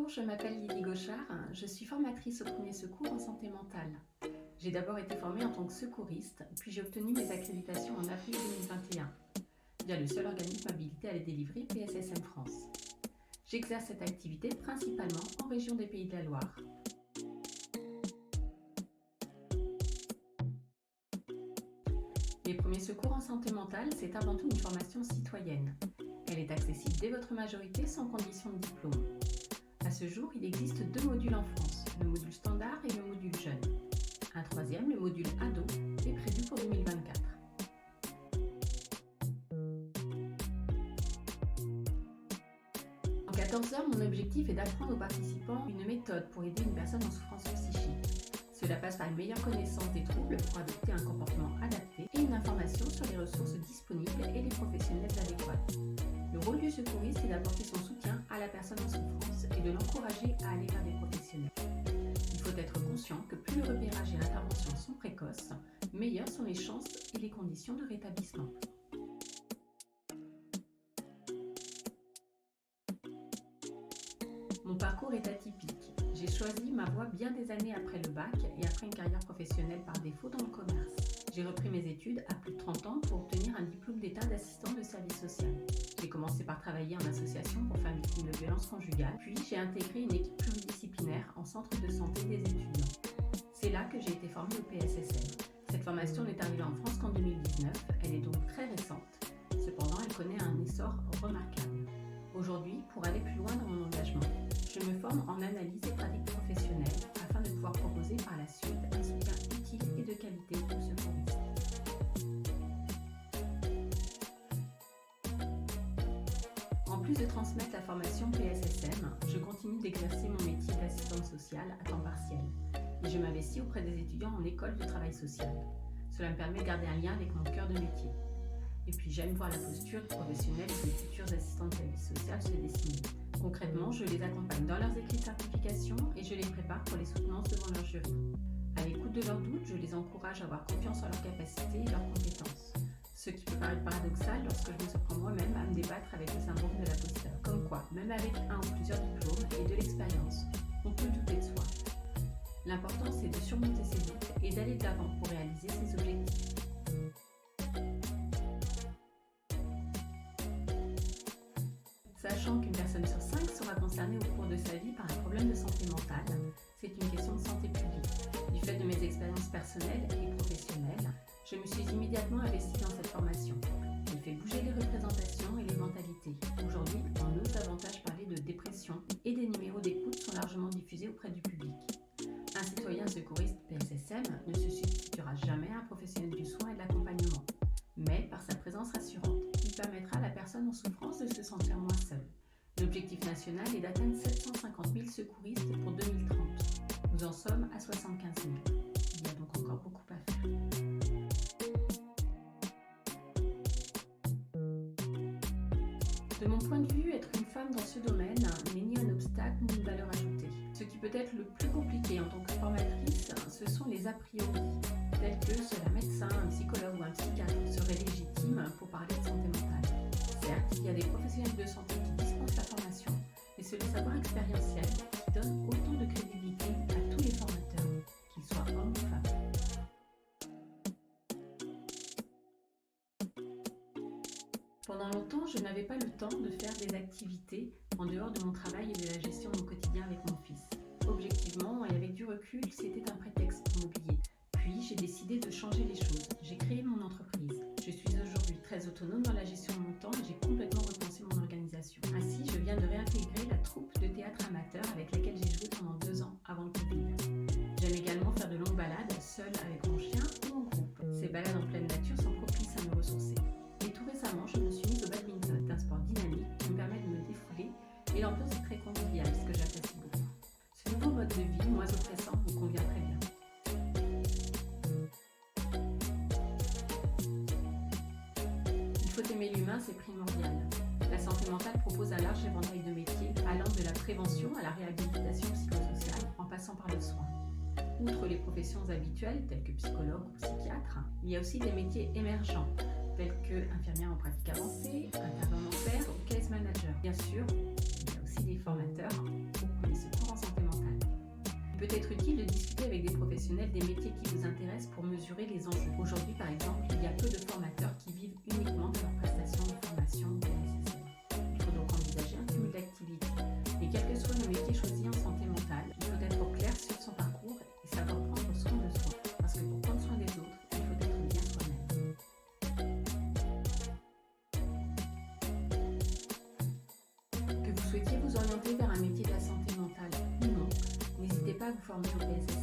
Bonjour, je m'appelle Lily Gauchard, je suis formatrice au premier secours en santé mentale. J'ai d'abord été formée en tant que secouriste, puis j'ai obtenu mes accréditations en avril 2021, via le seul organisme habilité à les délivrer, PSSM France. J'exerce cette activité principalement en région des Pays de la Loire. Les premiers secours en santé mentale, c'est avant tout une formation citoyenne. Elle est accessible dès votre majorité sans condition de diplôme. À ce jour, il existe 2 modules en France, le module standard et le module jeune. Un troisième, le module ado, est prévu pour 2024. En 14 heures, mon objectif est d'apprendre aux participants une méthode pour aider une personne en souffrance psychique. Cela passe par une meilleure connaissance des troubles pour adopter un comportement adapté et une information sur les ressources disponibles et les professionnels adéquats. Le rôle du secouriste est d'apporter son soutien à la personne en souffrance et de l'encourager à aller vers des professionnels. Il faut être conscient que plus le repérage et l'intervention sont précoces, meilleures sont les chances et les conditions de rétablissement. Mon parcours est atypique. J'ai choisi ma voie bien des années après le bac et après une carrière professionnelle par défaut dans le commerce. J'ai repris mes études à plus de 30 ans pour obtenir un diplôme d'état d'assistant de service social. J'ai commencé par travailler en association pour femmes victimes de violences conjugales, puis j'ai intégré une équipe pluridisciplinaire en centre de santé des étudiants. C'est là que j'ai été formée au PSSM. Cette formation n'est arrivée en France qu'en 2019, elle est donc très récente. Cependant, elle connaît un essor remarquable. Aujourd'hui, pour aller plus loin dans mon engagement, je me forme en analyse et pratique professionnelle afin de pouvoir proposer par la suite un soutien utile et de qualité aux secouristes. En plus de transmettre la formation PSSM, je continue d'exercer mon métier d'assistante sociale à temps partiel et je m'investis auprès des étudiants en école de travail social. Cela me permet de garder un lien avec mon cœur de métier. Et puis j'aime voir la posture professionnelle des futurs assistants de service social se dessiner. Concrètement, je les accompagne dans leurs écrits de certification et je les prépare pour les soutenances devant leur jury. À l'écoute de leurs doutes, je les encourage à avoir confiance en leurs capacités et leurs compétences. Ce qui peut paraître paradoxal lorsque je me surprends moi-même à me débattre avec le syndrome de l'imposteur. Comme quoi, même avec un ou plusieurs diplômes et de l'expérience, on peut douter de soi. L'important, c'est de surmonter ses doutes et d'aller de l'avant pour réaliser ses objectifs. Sachant qu'une personne sur 5 sera concernée au cours de sa vie par un problème de santé mentale, c'est une question de santé publique. Du fait de mes expériences personnelles et professionnelles, je me suis immédiatement investie dans cette formation. Elle fait bouger les représentations et les mentalités. Aujourd'hui, on ose davantage parler de dépression et des numéros d'écoute sont largement diffusés auprès du public. Un citoyen secouriste PSSM ne se substituera jamais à un professionnel du soin et de l'accompagnement. Mais par sa présence rassurante, il permettra à la personne en souffrance de se sentir moins seule. L'objectif national est d'atteindre 750 000 secouristes pour 2030. Nous en sommes à 75 000. Il y a donc encore beaucoup à faire. De mon point de vue, être une femme dans ce domaine n'est ni un obstacle ni une valeur ajoutée. Ce qui peut être le plus compliqué en tant que formatrice, ce sont les a priori, tels que seul un médecin, un psychologue ou un psychiatre serait légitime pour parler de santé mentale. Certes, il y a des professionnels de santé qui dispensent la formation, mais c'est le savoir expérientiel qui donne autant de crédibilité à tous les formateurs, qu'ils soient hommes ou femmes. Pendant longtemps, je n'avais pas le temps de faire des activités en dehors de mon travail et de la gestion de mon quotidien avec mon fils. Objectivement et avec du recul, c'était un prétexte pour m'oublier. Puis, j'ai décidé de changer les choses. J'ai créé mon entreprise. Je suis aujourd'hui très autonome dans la gestion de mon temps et j'ai complètement repensé mon organisation. Ainsi, je viens de réintégrer la troupe de théâtre amateur avec laquelle j'ai joué pendant 2 ans avant le Covid. J'aime également faire de longues balades, seule avec mon chien ou en groupe. Ces balades en pleine nature sont propices à me ressourcer. Et tout récemment, je me suis mise au badminton, un sport dynamique qui me permet de me défouler et l'ambiance est très conviviale, ce que j'apprécie beaucoup. Ce nouveau mode de vie, moins oppressant, me convient très bien. Il faut aimer l'humain, c'est primordial. La santé mentale propose un large éventail de métiers, allant de la prévention à la réhabilitation psychosociale, en passant par le soin. Outre les professions habituelles, telles que psychologue ou psychiatre, il y a aussi des métiers émergents, tels que infirmière en pratique avancée, intervenant ou case manager. Bien sûr, il y a aussi conseiller formateur au premier secours en santé mentale. Il peut être utile de discuter avec des professionnels des métiers qui vous intéressent pour mesurer les enjeux. Aujourd'hui, par exemple, il y a peu de formateurs qui vivent uniquement de leur prestation de formation PSSM. Il faut donc envisager un cumul d'activités. Et quel que soit le métier choisi en santé mentale, il faut être au clair sur son parcours et savoir prendre soin de soi. Parce que pour prendre soin des autres, il faut être bien soi-même. Que vous souhaitiez vous orienter vers un métier de la santé mentale ou non, n'hésitez pas à vous former au PSSM.